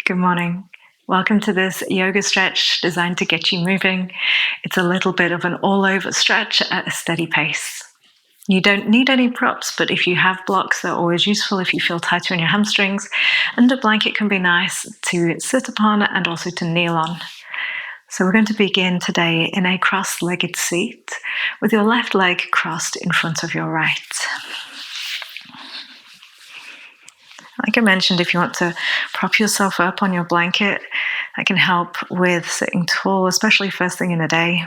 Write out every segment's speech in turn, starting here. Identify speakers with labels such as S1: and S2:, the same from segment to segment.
S1: Good morning. Welcome to this yoga stretch designed to get you moving. It's a little bit of an all-over stretch at a steady pace. You don't need any props, but if you have blocks, they're always useful if you feel tighter in your hamstrings, and a blanket can be nice to sit upon and also to kneel on. So we're going to begin today in a cross-legged seat with your left leg crossed in front of your right. Like I mentioned, if you want to prop yourself up on your blanket, that can help with sitting tall, especially first thing in the day.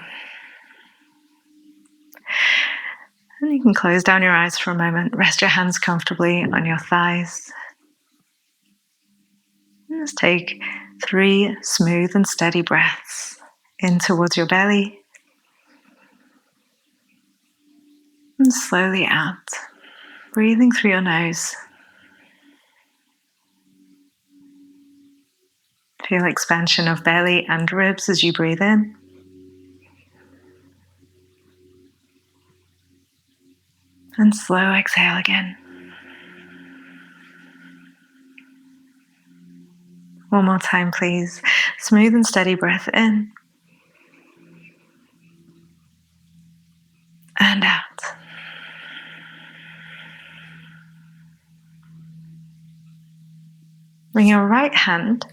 S1: And you can close down your eyes for a moment, rest your hands comfortably on your thighs. And just take 3 smooth and steady breaths in towards your belly and slowly out, breathing through your nose. Feel expansion of belly and ribs as you breathe in. And slow exhale again. One more time, please. Smooth and steady breath in. And out. Bring your right hand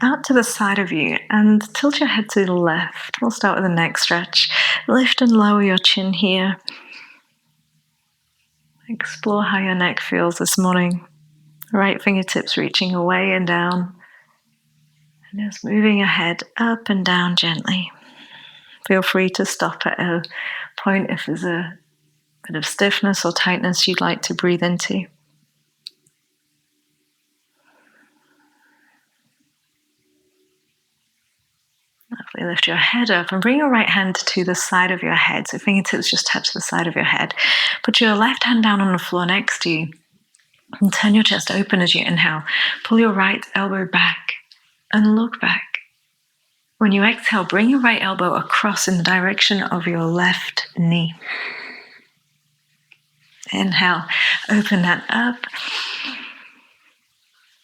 S1: out to the side of you and tilt your head to the left. We'll start with the neck stretch. Lift and lower your chin here. Explore how your neck feels this morning. Right fingertips reaching away and down. And just moving your head up and down gently. Feel free to stop at a point if there's a bit of stiffness or tightness you'd like to breathe into. Lovely. Lift your head up and bring your right hand to the side of your head. So fingertips just touch the side of your head. Put your left hand down on the floor next to you and turn your chest open as you inhale. Pull your right elbow back and look back. When you exhale, bring your right elbow across in the direction of your left knee. Inhale, open that up.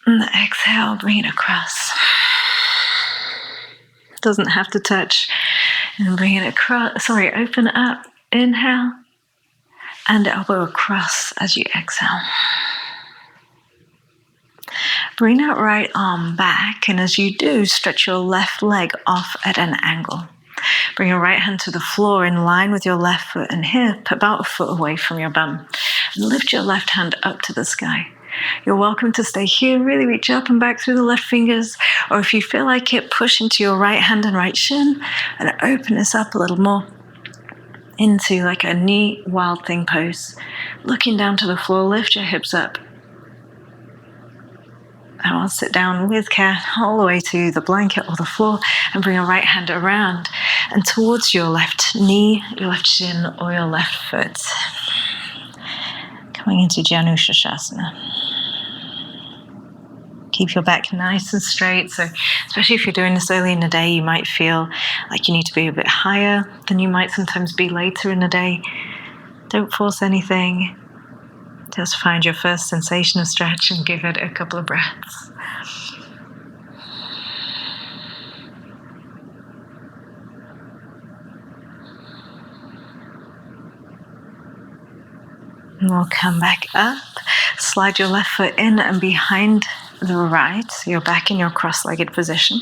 S1: And exhale, bring it across. Doesn't have to touch. And bring it across. Open up. Inhale. And elbow across as you exhale. Bring that right arm back. And as you do, stretch your left leg off at an angle. Bring your right hand to the floor in line with your left foot and hip, about a foot away from your bum. And lift your left hand up to the sky. You're welcome to stay here, really reach up and back through the left fingers, or if you feel like it, push into your right hand and right shin and open this up a little more into like a knee wild thing pose. Looking down to the floor, lift your hips up. And I'll sit down with care all the way to the blanket or the floor and bring your right hand around and towards your left knee, your left shin, or your left foot. Coming into Janu Shasana. Keep your back nice and straight. So especially if you're doing this early in the day, you might feel like you need to be a bit higher than you might sometimes be later in the day. Don't force anything. Just find your first sensation of stretch and give it a couple of breaths. And we'll come back up. Slide your left foot in and behind the right, so you're back in your cross-legged position.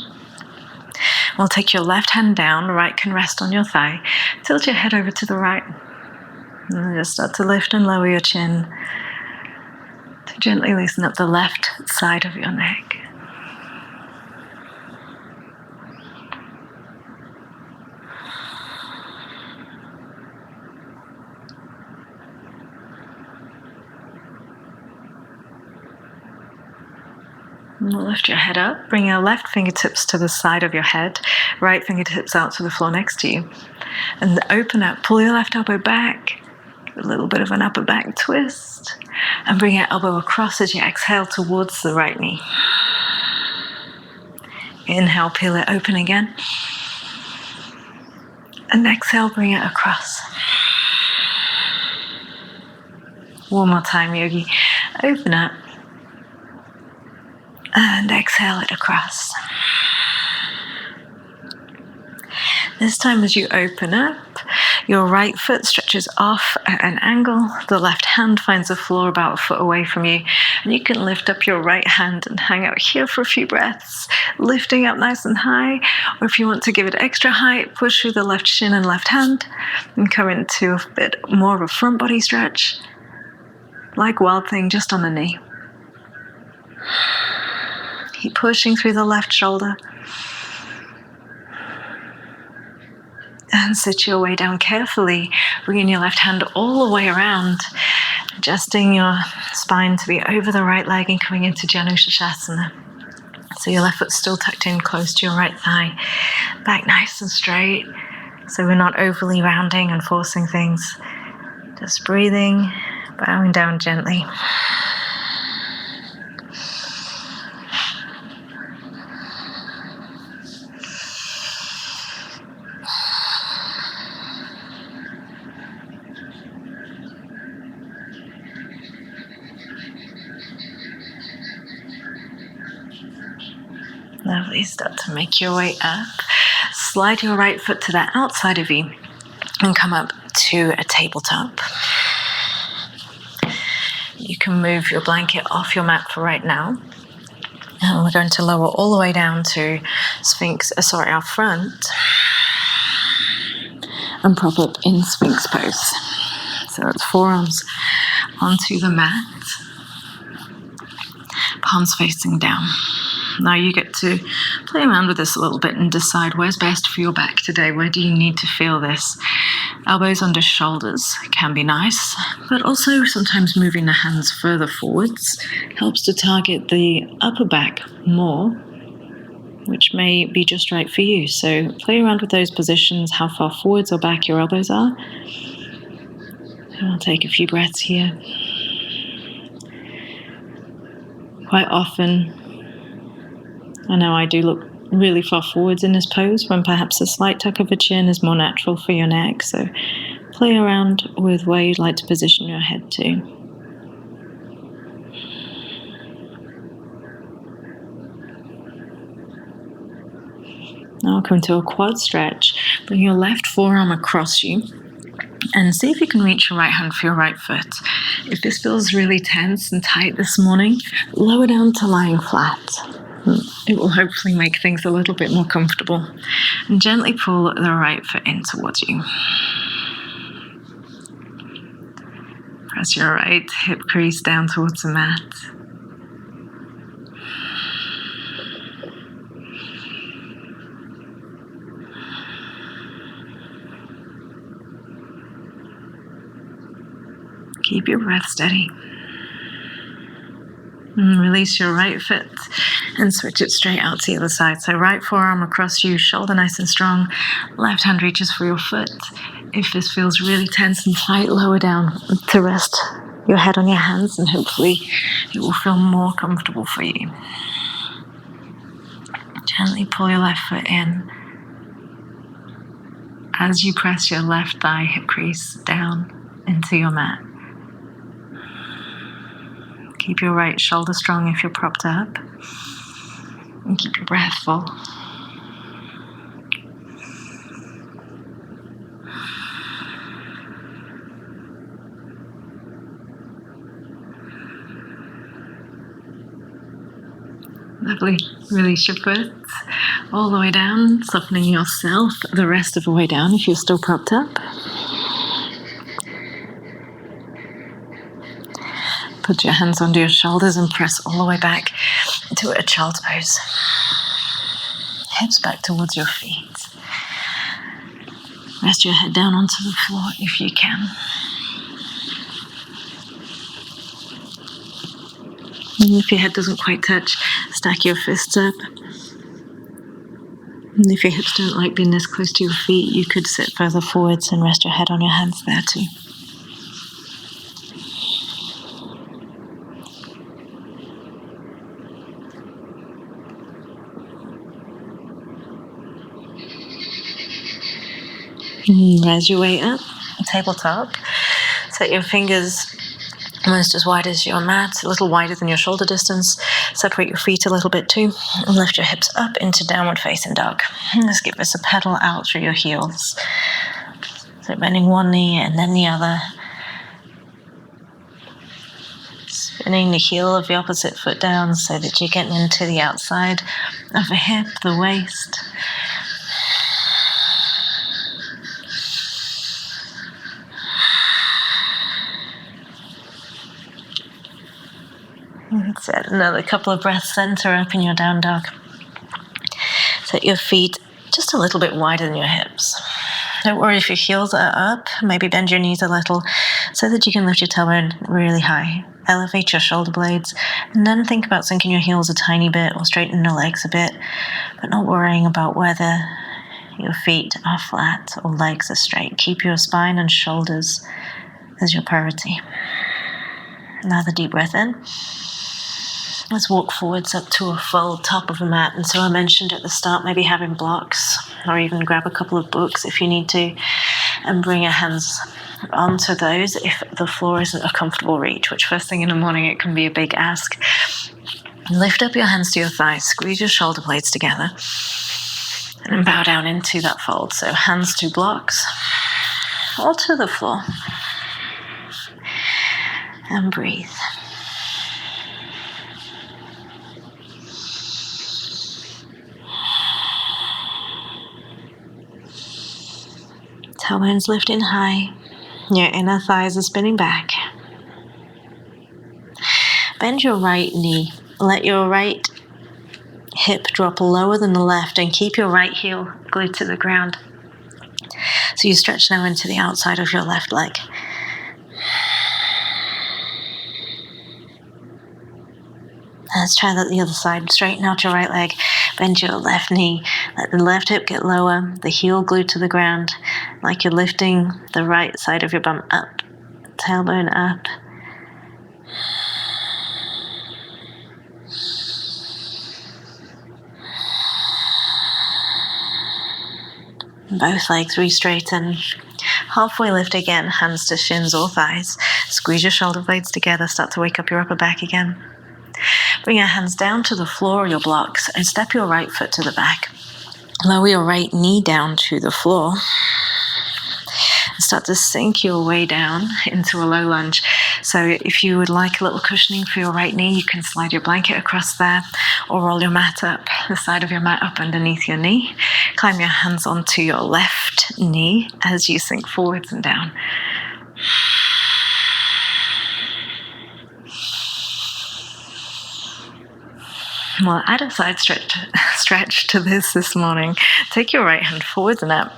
S1: We'll take your left hand down, right can rest on your thigh. Tilt your head over to the right. And just start to lift and lower your chin to gently loosen up the left side of your neck. And we'll lift your head up, bring your left fingertips to the side of your head, right fingertips out to the floor next to you. And open up, pull your left elbow back, a little bit of an upper back twist, and bring your elbow across as you exhale towards the right knee. Inhale, peel it open again. And exhale, bring it across. One more time, Yogi. Open up. And exhale it across. This time as you open up, your right foot stretches off at an angle, the left hand finds the floor about a foot away from you, and you can lift up your right hand and hang out here for a few breaths, lifting up nice and high, or if you want to give it extra height, push through the left shin and left hand, and come into a bit more of a front body stretch, like Wild Thing just on the knee. Keep pushing through the left shoulder. And sit your way down carefully, bringing your left hand all the way around, adjusting your spine to be over the right leg and coming into Janushasana. So your left foot's still tucked in close to your right thigh, back nice and straight, so we're not overly rounding and forcing things. Just breathing, bowing down gently. Lovely. Start to make your way up. Slide your right foot to the outside of you and come up to a tabletop. You can move your blanket off your mat for right now. And we're going to lower all the way down to Sphinx, our front, and prop up in Sphinx pose. So it's forearms onto the mat, palms facing down. Now you get to play around with this a little bit and decide where's best for your back today. Where do you need to feel this? Elbows under shoulders can be nice, but also sometimes moving the hands further forwards helps to target the upper back more, which may be just right for you. So play around with those positions, how far forwards or back your elbows are. And I'll take a few breaths here. Quite often, I know I do look really far forwards in this pose when perhaps a slight tuck of a chin is more natural for your neck. So play around with where you'd like to position your head to. Now come to a quad stretch. Bring your left forearm across you and see if you can reach your right hand for your right foot. If this feels really tense and tight this morning, lower down to lying flat. It will hopefully make things a little bit more comfortable. And gently pull the right foot in towards you. Press your right hip crease down towards the mat. Keep your breath steady. And release your right foot and switch it straight out to the other side. So right forearm across you, shoulder nice and strong. Left hand reaches for your foot. If this feels really tense and tight, lower down to rest your head on your hands, and hopefully it will feel more comfortable for you. Gently pull your left foot in as you press your left thigh hip crease down into your mat. Keep your right shoulder strong if you're propped up, and keep your breath full. Lovely. Release your foot all the way down, softening yourself the rest of the way down if you're still propped up. Put your hands under your shoulders and press all the way back to a child's pose. Hips back towards your feet. Rest your head down onto the floor if you can. And if your head doesn't quite touch, stack your fists up. And if your hips don't like being this close to your feet, you could sit further forwards and rest your head on your hands there too. Raise your way up, tabletop. Set your fingers almost as wide as your mat, a little wider than your shoulder distance. Separate your feet a little bit too, and lift your hips up into downward facing dog. Just give us a pedal out through your heels. So bending one knee and then the other. Spinning the heel of the opposite foot down so that you're getting into the outside of the hip, the waist. That's it. Another couple of breaths, center up in your down dog. Set your feet just a little bit wider than your hips. Don't worry if your heels are up. Maybe bend your knees a little so that you can lift your tailbone really high. Elevate your shoulder blades, and then think about sinking your heels a tiny bit or straightening your legs a bit, but not worrying about whether your feet are flat or legs are straight. Keep your spine and shoulders as your priority. Another deep breath in. Let's walk forwards up to a full top of the mat. And so I mentioned at the start, maybe having blocks or even grab a couple of books if you need to, and bring your hands onto those if the floor isn't a comfortable reach, which first thing in the morning, it can be a big ask. Lift up your hands to your thighs, squeeze your shoulder blades together, and then bow down into that fold. So hands to blocks or to the floor. And breathe. Tailbone's lifting high. Your inner thighs are spinning back. Bend your right knee. Let your right hip drop lower than the left and keep your right heel glued to the ground. So you stretch now into the outside of your left leg. Let's try that the other side. Straighten out your right leg. Bend your left knee. Let the left hip get lower. The heel glued to the ground. Like you're lifting the right side of your bum up. Tailbone up. Both legs re-straighten. Halfway lift again. Hands to shins or thighs. Squeeze your shoulder blades together. Start to wake up your upper back again. Bring your hands down to the floor or your blocks and step your right foot to the back. Lower your right knee down to the floor. And start to sink your way down into a low lunge. So if you would like a little cushioning for your right knee, you can slide your blanket across there or roll your mat up, the side of your mat up underneath your knee. Climb your hands onto your left knee as you sink forwards and down. Well, add a side stretch to this morning. Take your right hand forwards and up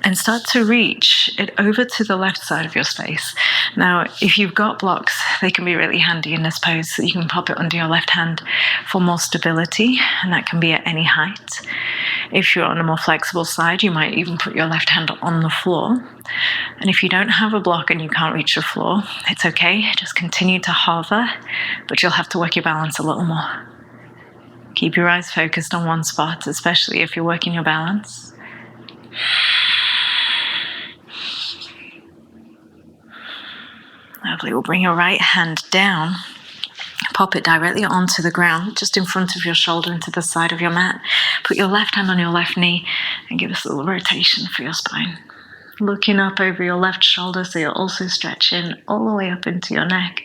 S1: and start to reach it over to the left side of your space. Now, if you've got blocks, they can be really handy in this pose. So you can pop it under your left hand for more stability, and that can be at any height. If you're on a more flexible side, you might even put your left hand on the floor. And if you don't have a block and you can't reach the floor, it's okay. Just continue to hover, but you'll have to work your balance a little more. Keep your eyes focused on one spot, especially if you're working your balance. Lovely. We'll bring your right hand down, pop it directly onto the ground, just in front of your shoulder and to the side of your mat. Put your left hand on your left knee and give us a little rotation for your spine. Looking up over your left shoulder so you're also stretching all the way up into your neck.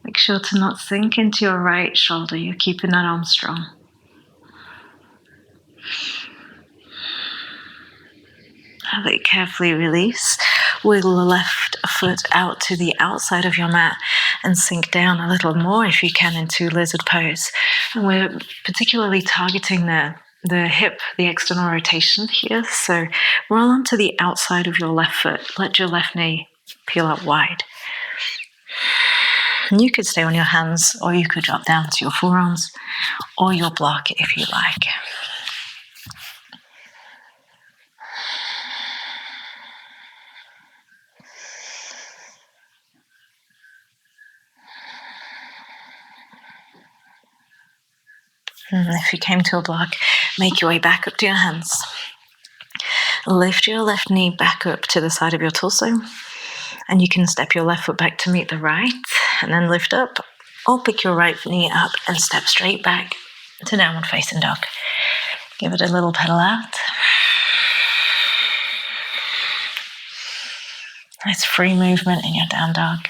S1: Make sure to not sink into your right shoulder. You're keeping that arm strong. Let it carefully release. Wiggle the left foot out to the outside of your mat and sink down a little more if you can into lizard pose. And we're particularly targeting the hip, the external rotation here. So roll onto the outside of your left foot. Let your left knee peel out wide. And you could stay on your hands, or you could drop down to your forearms or your block if you like. And if you came to a block, make your way back up to your hands. Lift your left knee back up to the side of your torso. And you can step your left foot back to meet the right and then lift up, or pick your right knee up and step straight back to downward facing dog. Give it a little pedal out. Nice free movement in your down dog.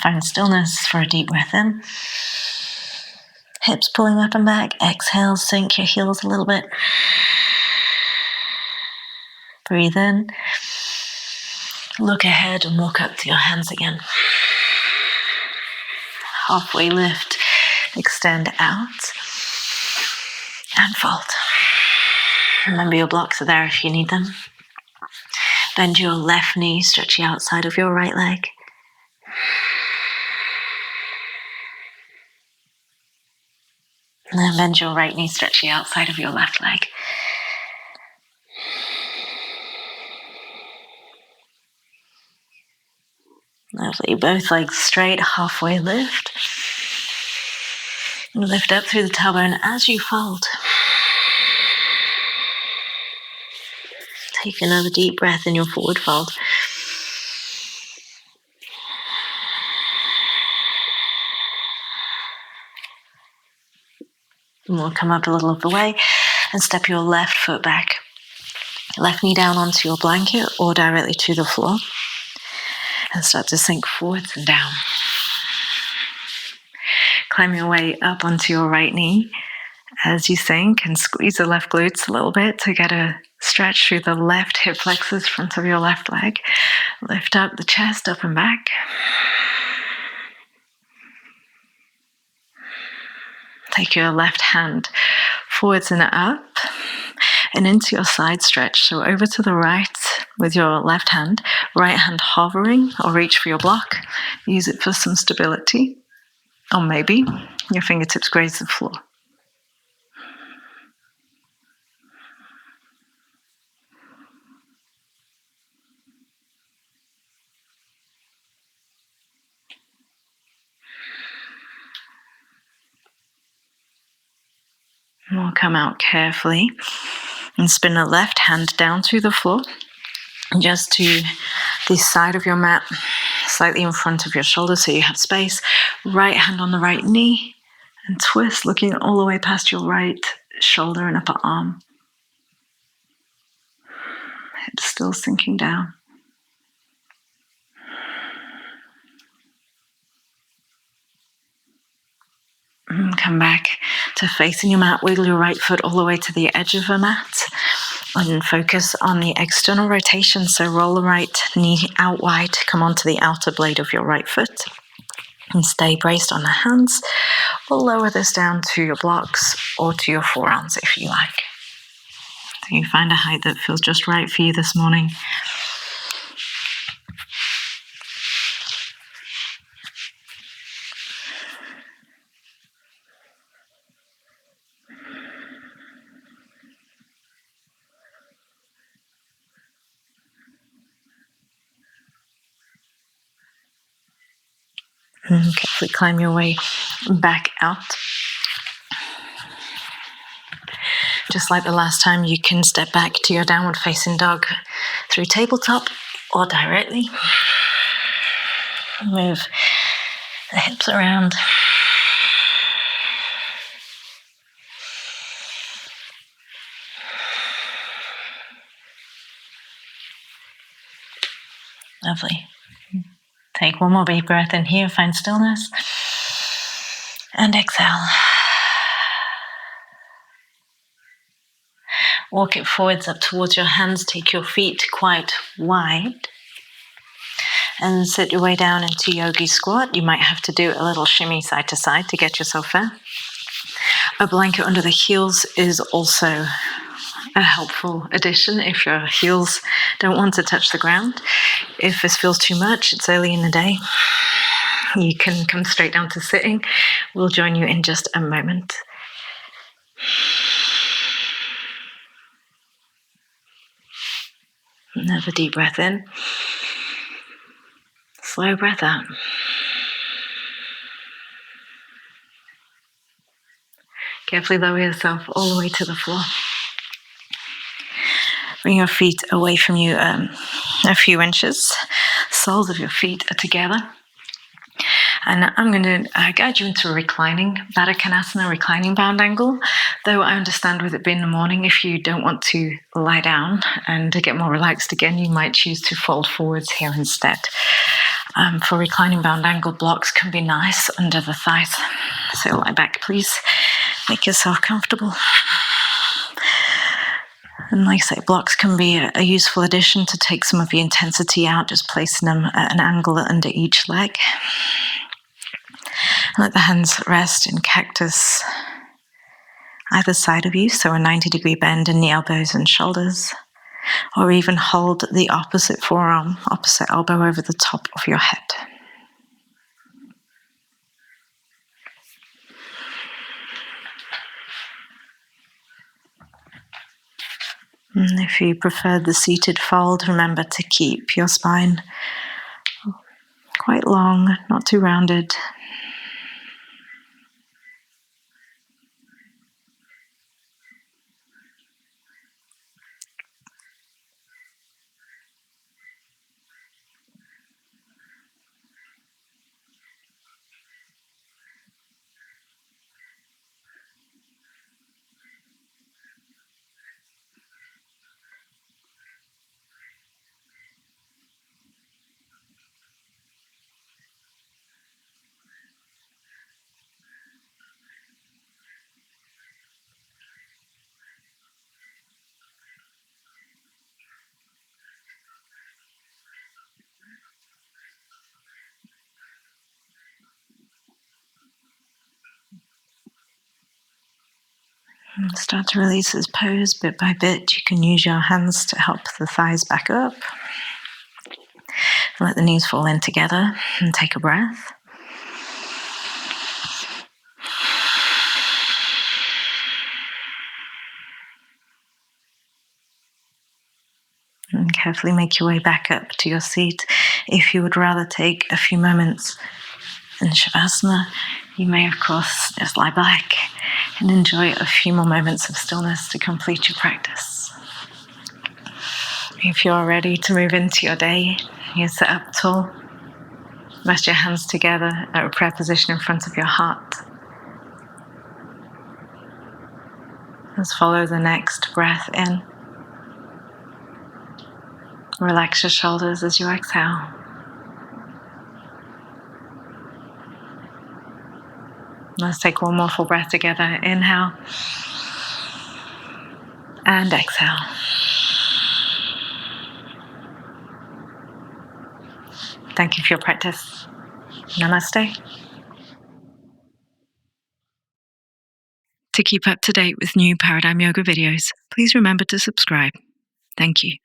S1: Find stillness for a deep breath in. Hips pulling up and back. Exhale, sink your heels a little bit. Breathe in. Look ahead and walk up to your hands again. Halfway lift. Extend out. And fold. Remember your blocks are there if you need them. Bend your left knee, stretch the outside of your right leg. And then bend your right knee, stretch the outside of your left leg. Lovely. Both legs straight, halfway lift. Lift up through the tailbone as you fold. Take another deep breath in your forward fold. And we'll come up a little of the way and step your left foot back. Left knee down onto your blanket or directly to the floor. And start to sink forwards and down. Climb your way up onto your right knee as you sink and squeeze the left glutes a little bit to get a stretch through the left hip flexors, front of your left leg. Lift up the chest, up and back. Take your left hand forwards and up and into your side stretch. So over to the right with your left hand, right hand hovering or reach for your block. Use it for some stability. Or maybe your fingertips graze the floor. And we'll come out carefully and spin the left hand down to the floor, just to the side of your mat, slightly in front of your shoulder so you have space. Right hand on the right knee and twist, looking all the way past your right shoulder and upper arm. Hips still sinking down. And come back to facing your mat. Wiggle your right foot all the way to the edge of the mat. And focus on the external rotation. So roll the right knee out wide. Come onto the outer blade of your right foot. And stay braced on the hands. Or lower this down to your blocks or to your forearms if you like. So you find a height that feels just right for you this morning. And carefully climb your way back out. Just like the last time, you can step back to your downward facing dog through tabletop or directly. Move the hips around. Lovely. Take one more deep breath in here, find stillness. And exhale. Walk it forwards up towards your hands. Take your feet quite wide. And sit your way down into Yogi squat. You might have to do a little shimmy side to side to get yourself there. A blanket under the heels is also a helpful addition if your heels don't want to touch the ground. If this feels too much, it's early in the day. You can come straight down to sitting. We'll join you in just a moment. Another deep breath in. Slow breath out. Carefully lower yourself all the way to the floor. Bring your feet away from you a few inches. Soles of your feet are together. And I'm going to guide you into a reclining Baddha reclining bound angle. Though I understand with it being the morning, if you don't want to lie down and to get more relaxed again, you might choose to fold forwards here instead. For reclining bound angle, blocks can be nice under the thighs. So lie back, please. Make yourself comfortable. And like I say, blocks can be a useful addition to take some of the intensity out, just placing them at an angle under each leg. Let the hands rest in cactus either side of you, so a 90-degree bend in the elbows and shoulders, or even hold the opposite forearm, opposite elbow over the top of your head. And if you prefer the seated fold, remember to keep your spine quite long, not too rounded. And start to release this pose bit by bit. You can use your hands to help the thighs back up. Let the knees fall in together and take a breath. And carefully make your way back up to your seat. If you would rather take a few moments in Shavasana, you may, of course, just lie back and enjoy a few more moments of stillness to complete your practice. If you're ready to move into your day, you sit up tall. Rest your hands together at a prayer position in front of your heart. Let's follow the next breath in. Relax your shoulders as you exhale. Let's take one more full breath together. Inhale and exhale. Thank you for your practice. Namaste. To keep up to date with new Paradigm Yoga videos, please remember to subscribe. Thank you.